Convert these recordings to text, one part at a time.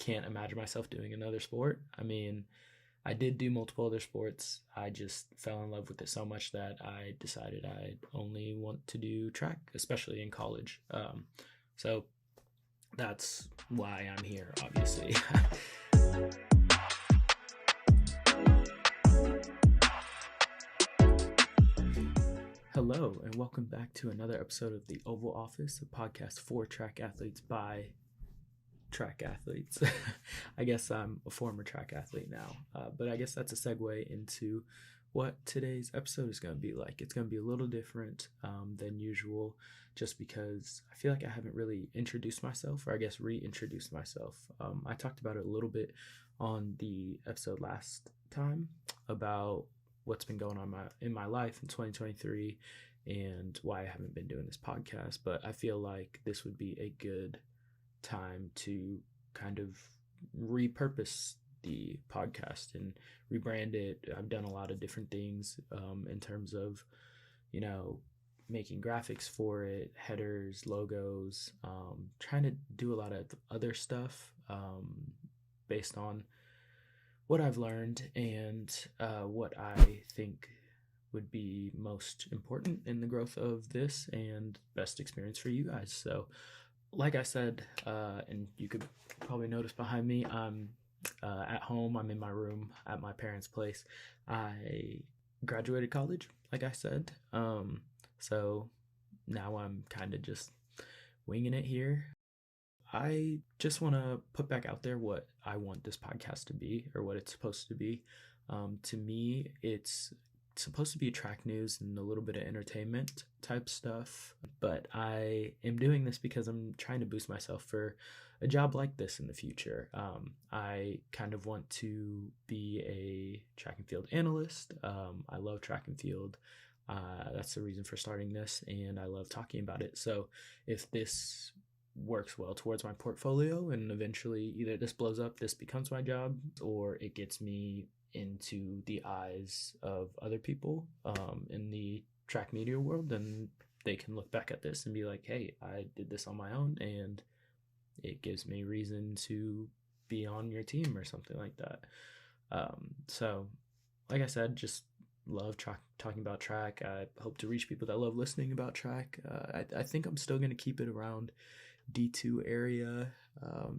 can't imagine myself doing another sport. I mean, I did do multiple other sports. I just fell in love with it so much that I decided I only want to do track, especially in college. So that's why I'm here, obviously. Hello, and welcome back to another episode of The Oval Office, a podcast for track athletes by track athletes. I guess I'm a former track athlete now, but I guess that's a segue into what today's episode is going to be like. It's going to be a little different than usual, just because I feel like I haven't really introduced myself, or I guess reintroduced myself. I talked about it a little bit on the episode last time about what's been going on in my life in 2023 and why I haven't been doing this podcast, but I feel like this would be a good time to kind of repurpose the podcast and rebrand it. I've done a lot of different things in terms of, making graphics for it, headers, logos, trying to do a lot of other stuff based on what I've learned and what I think would be most important in the growth of this and best experience for you guys. So like I said, and you could probably notice behind me, I'm at home. I'm in my room at my parents' place. I graduated college, like I said. So now I'm kind of just winging it here. I just want to put back out there what I want this podcast to be, or what it's supposed to be. To me, it's supposed to be track news and a little bit of entertainment type stuff, but I am doing this because I'm trying to boost myself for a job like this in the future. I kind of want to be a track and field analyst. I love track and field. That's the reason for starting this, and I love talking about it. So if this works well towards my portfolio and eventually either this blows up, this becomes my job, or it gets me into the eyes of other people in the track media world, then they can look back at this and be like, hey, I did this on my own and it gives me reason to be on your team or something like that. So like I said, just love talking about track. I hope to reach people that love listening about track. I think I'm still going to keep it around D2 area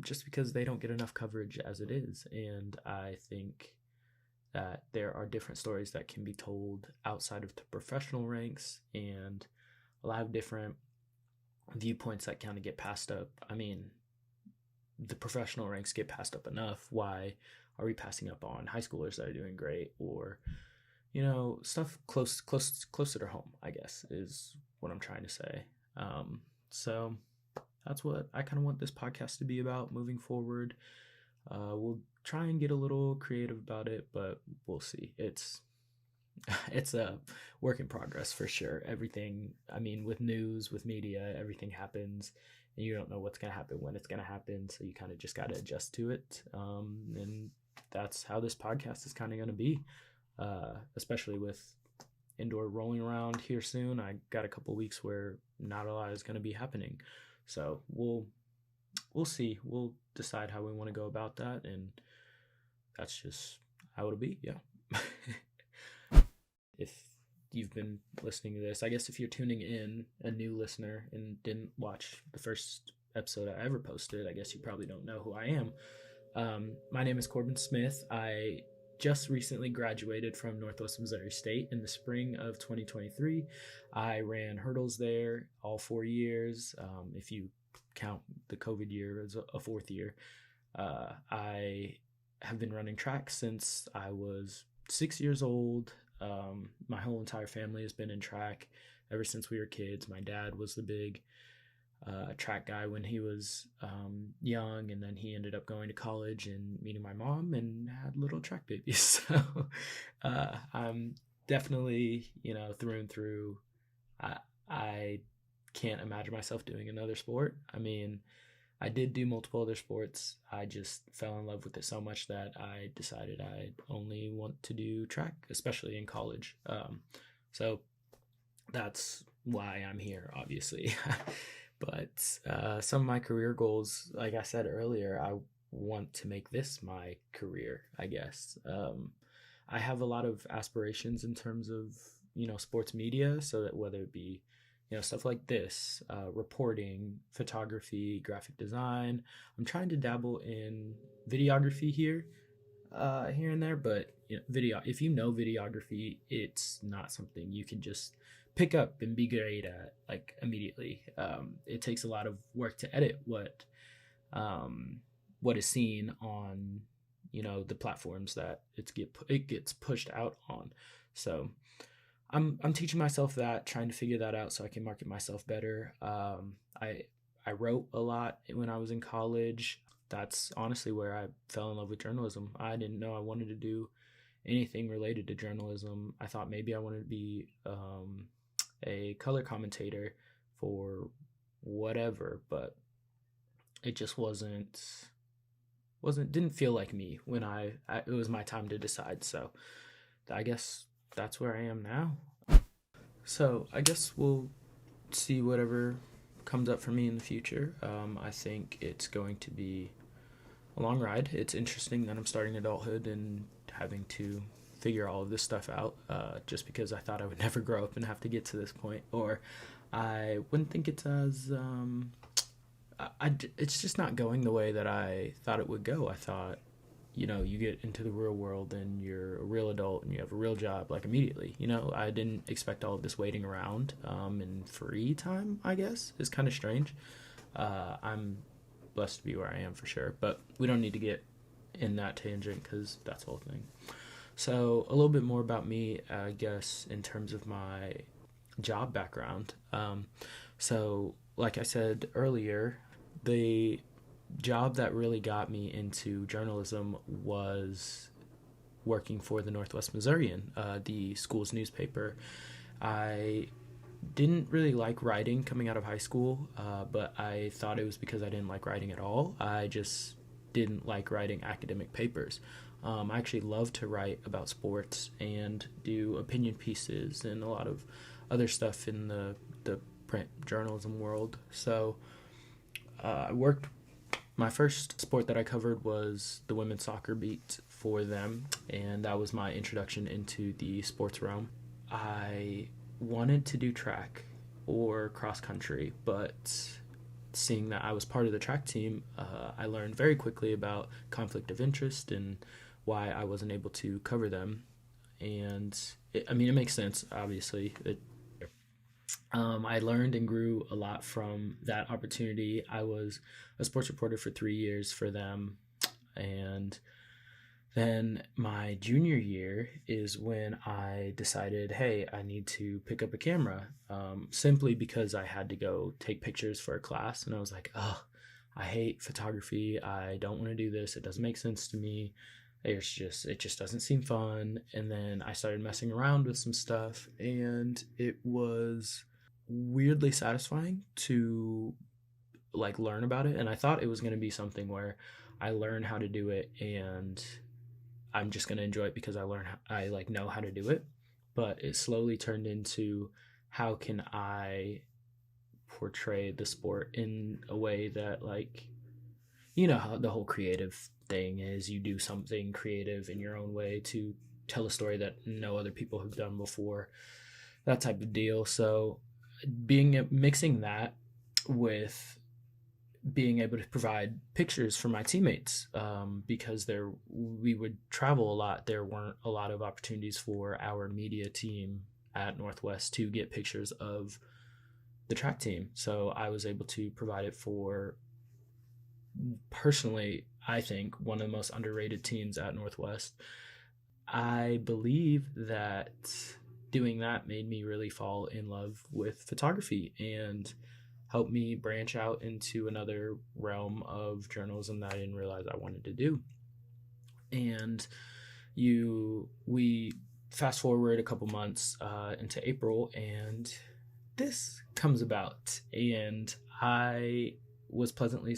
just because they don't get enough coverage as it is, and I think that there are different stories that can be told outside of the professional ranks and a lot of different viewpoints that kind of get passed up. I mean, the professional ranks get passed up enough. Why are we passing up on high schoolers that are doing great, or stuff closer to home, I guess, is what I'm trying to say. So that's what I kind of want this podcast to be about moving forward. We'll try and get a little creative about it, but we'll see. It's a work in progress for sure. Everything, I mean, with news, with media, everything happens and you don't know what's going to happen when it's going to happen. So you kind of just got to adjust to it. And that's how this podcast is kind of going to be, especially with indoor rolling around here soon. I got a couple weeks where not a lot is going to be happening. So we'll see. We'll decide how we want to go about that, and that's just how it'll be. Yeah. If you've been listening to this, I guess if you're tuning in, a new listener, and didn't watch the first episode I ever posted, I guess you probably don't know who I am. My name is Corbin Smith. I just recently graduated from Northwest Missouri State in the spring of 2023. I ran hurdles there all 4 years. If you count the COVID year as a fourth year, I have been running track since I was 6 years old. My whole entire family has been in track ever since we were kids. My dad was the big track guy when he was young, and then he ended up going to college and meeting my mom and had little track babies. So I'm definitely, through and through, I can't imagine myself doing another sport. I mean, I did do multiple other sports. I just fell in love with it so much that I decided I only want to do track, especially in college. So that's why I'm here, obviously. But some of my career goals, like I said earlier, I want to make this my career, I guess. I have a lot of aspirations in terms of, sports media, so that whether it be, stuff like this, reporting, photography, graphic design. I'm trying to dabble in videography here and there, but if you know videography, it's not something you can just pick up and be great at like immediately. It takes a lot of work to edit what is seen on the platforms that it gets pushed out on. So I'm teaching myself that, trying to figure that out so I can market myself better. I wrote a lot when I was in college. That's honestly where I fell in love with journalism. I didn't know I wanted to do anything related to journalism. I thought maybe I wanted to be a color commentator for whatever, but it just didn't feel like me when it was my time to decide. So I guess that's where I am now. So I guess we'll see whatever comes up for me in the future. I think it's going to be a long ride. It's interesting that I'm starting adulthood and having to figure all of this stuff out, just because I thought I would never grow up and have to get to this point, or I wouldn't think it's as it's just not going the way that I thought it would go. I thought, you get into the real world and you're a real adult and you have a real job like immediately. I didn't expect all of this waiting around and free time, I guess, is kind of strange. I'm blessed to be where I am for sure, but we don't need to get in that tangent because that's the whole thing. So a little bit more about me, I guess, in terms of my job background. So like I said earlier, the job that really got me into journalism was working for the Northwest Missourian, the school's newspaper. I didn't really like writing coming out of high school, but I thought it was because I didn't like writing at all. I just didn't like writing academic papers. I actually love to write about sports and do opinion pieces and a lot of other stuff in the print journalism world. So my first sport that I covered was the women's soccer beat for them, and that was my introduction into the sports realm. I wanted to do track or cross country, but seeing that I was part of the track team, I learned very quickly about conflict of interest and why I wasn't able to cover them. And it makes sense, obviously. I learned and grew a lot from that opportunity. I was a sports reporter for 3 years for them, and then my junior year is when I decided, hey, I need to pick up a camera, simply because I had to go take pictures for a class. And I was like, I hate photography. I don't want to do this. It doesn't make sense to me. It just doesn't seem fun. And then I started messing around with some stuff, and it was weirdly satisfying to learn about it. And I thought it was going to be something where I learn how to do it and I'm just going to enjoy it because I know how to do it. But it slowly turned into, how can I portray the sport in a way that, how the whole creative thing is, you do something creative in your own way to tell a story that no other people have done before, that type of deal. So mixing that with being able to provide pictures for my teammates, because we would travel a lot. There weren't a lot of opportunities for our media team at Northwest to get pictures of the track team. So I was able to provide it for, personally, I think, one of the most underrated teams at Northwest. I believe that doing that made me really fall in love with photography and helped me branch out into another realm of journalism that I didn't realize I wanted to do. And we fast forward a couple months into April, and this comes about, and I was pleasantly,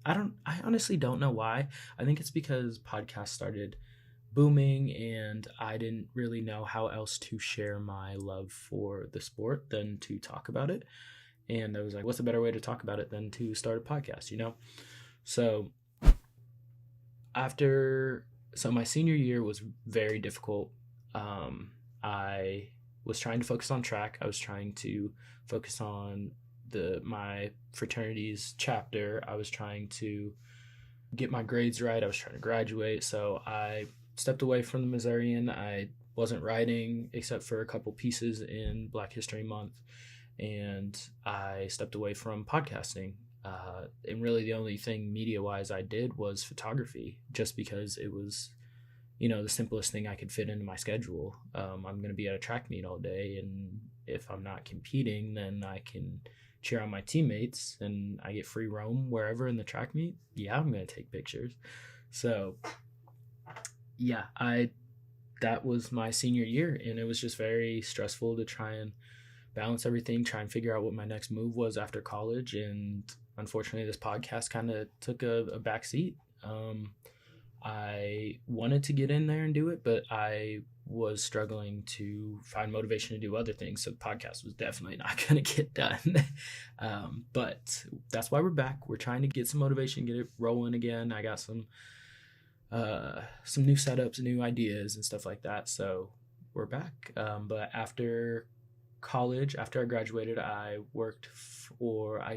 I honestly don't know why. I think it's because podcasts started booming and I didn't really know how else to share my love for the sport than to talk about it. And I was like, what's a better way to talk about it than to start a podcast, So So my senior year was very difficult. I was trying to focus on track. I was trying to focus on my fraternity's chapter. I was trying to get my grades right. I was trying to graduate. So I stepped away from the Missourian. I wasn't writing except for a couple pieces in Black History Month. And I stepped away from podcasting. And really the only thing media-wise I did was photography, just because it was, the simplest thing I could fit into my schedule. I'm going to be at a track meet all day, and if I'm not competing, then I can cheer on my teammates and I get free roam wherever in the track meet. Yeah, I'm going to take pictures. So yeah, that was my senior year, and it was just very stressful to try and balance everything, try and figure out what my next move was after college. And unfortunately, this podcast kind of took a back seat. I wanted to get in there and do it, but I was struggling to find motivation to do other things. So the podcast was definitely not going to get done. But that's why we're back. We're trying to get some motivation, get it rolling again. I got some new setups, new ideas and stuff like that. So we're back. But after college, after I graduated, I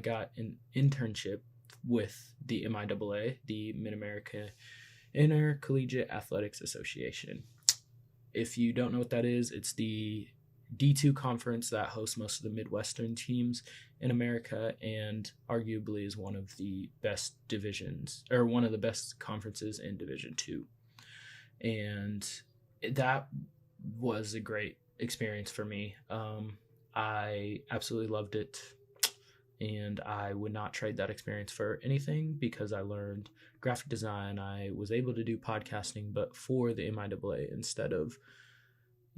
got an internship with the MIAA, the Mid-America Intercollegiate Athletics Association. If you don't know what that is, it's the D2 conference that hosts most of the Midwestern teams in America, and arguably is one of the best divisions, or one of the best conferences in Division II. And that was a great experience for me. I absolutely loved it, and I would not trade that experience for anything, because I learned graphic design. I was able to do podcasting, but for the MIAA instead of,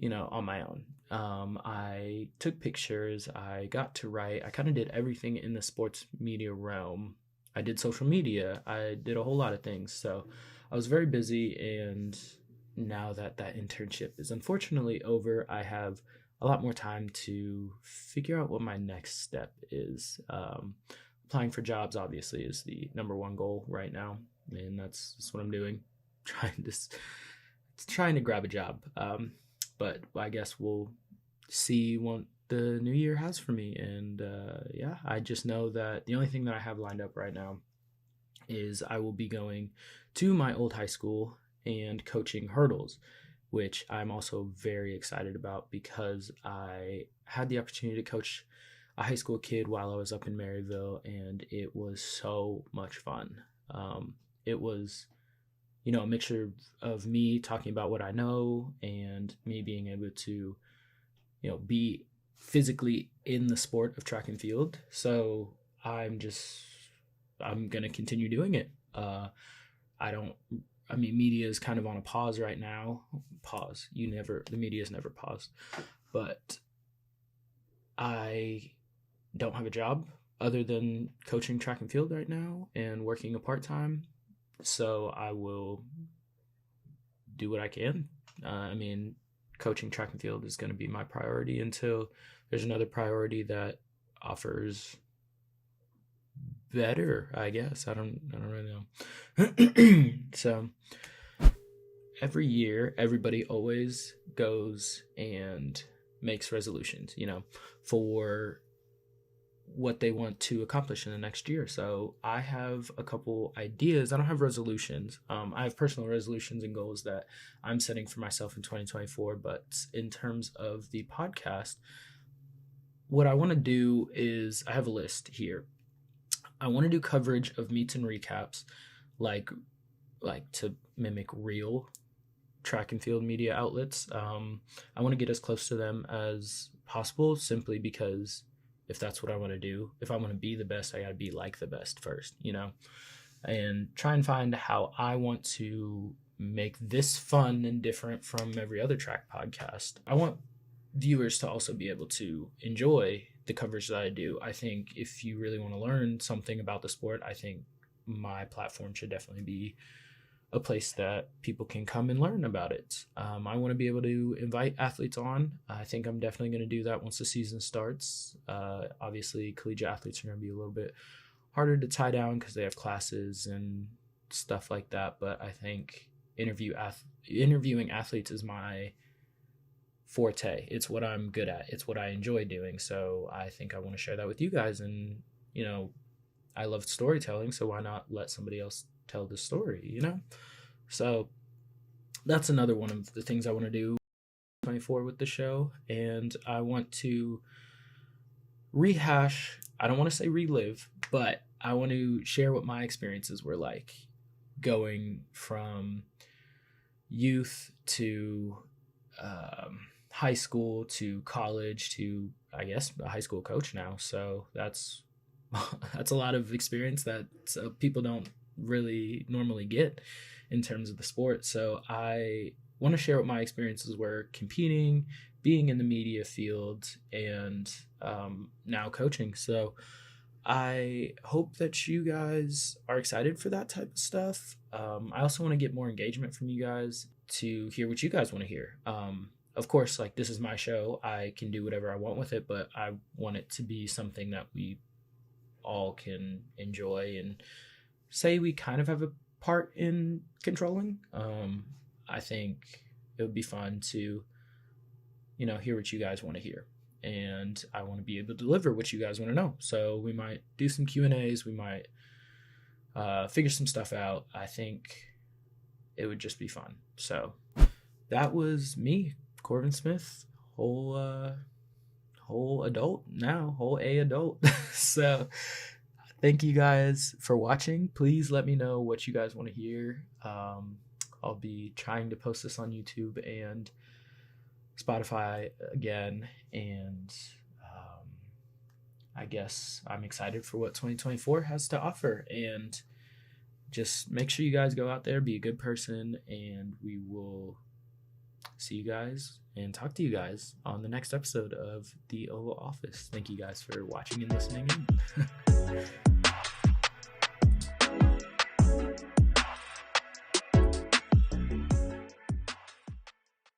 on my own. I took pictures. I got to write. I kind of did everything in the sports media realm. I did social media. I did a whole lot of things. So I was very busy, and now that internship is unfortunately over, I have a lot more time to figure out what my next step is. Applying for jobs obviously is the number one goal right now, and that's what I'm doing, trying to grab a job. But I guess we'll see what the new year has for me. And yeah, I just know that the only thing that I have lined up right now is I will be going to my old high school and coaching hurdles, which I'm also very excited about, because I had the opportunity to coach a high school kid while I was up in Maryville, and it was so much fun. It was, a mixture of me talking about what I know and me being able to, be physically in the sport of track and field. So I'm going to continue doing it. Media is kind of on a pause right now. The media is never paused. But I don't have a job other than coaching track and field right now and working a part-time. So I will do what I can. Coaching track and field is going to be my priority until there's another priority that offers better, I guess. I don't really know. So every year, everybody always goes and makes resolutions, for what they want to accomplish in the next year. So I have a couple ideas. I don't have resolutions. I have personal resolutions and goals that I'm setting for myself in 2024. But in terms of the podcast, what I want to do is, I have a list here. I want to do coverage of meets and recaps, like to mimic real track and field media outlets. I want to get as close to them as possible, simply because if that's what I want to do, if I want to be the best, I got to be like the best first, and try and find how I want to make this fun and different from every other track podcast. I want viewers to also be able to enjoy the coverage that I do. I think if you really want to learn something about the sport, I think my platform should definitely be a place that people can come and learn about it. I want to be able to invite athletes on. I think I'm definitely going to do that once the season starts. Obviously, collegiate athletes are going to be a little bit harder to tie down because they have classes and stuff like that. But I think interviewing athletes is my forte. It's what I'm good at. It's what I enjoy doing. So I think I want to share that with you guys. And, I love storytelling, so why not let somebody else tell the story, So that's another one of the things I want to do 24 with the show. And I want to rehash, I don't want to say relive, but I want to share what my experiences were like going from youth to high school to college to, I guess, a high school coach now. So that's a lot of experience that people don't really normally get in terms of the sport. So I want to share what my experiences were competing, being in the media field, and now coaching. So I hope that you guys are excited for that type of stuff. I also want to get more engagement from you guys to hear what you guys want to hear. Of course, like, this is my show. I can do whatever I want with it, but I want it to be something that we all can enjoy and say we kind of have a part in controlling. I think it would be fun to, hear what you guys want to hear. And I want to be able to deliver what you guys want to know. So we might do some Q&As. We might figure some stuff out. I think it would just be fun. So that was me, Corbin Smith, whole adult now, whole A adult. So thank you guys for watching. Please let me know what you guys want to hear. I'll be trying to post this on YouTube and Spotify again. And I guess I'm excited for what 2024 has to offer. And just make sure you guys go out there, be a good person, and we will see you guys and talk to you guys on the next episode of The Oval Office. Thank you guys for watching and listening in.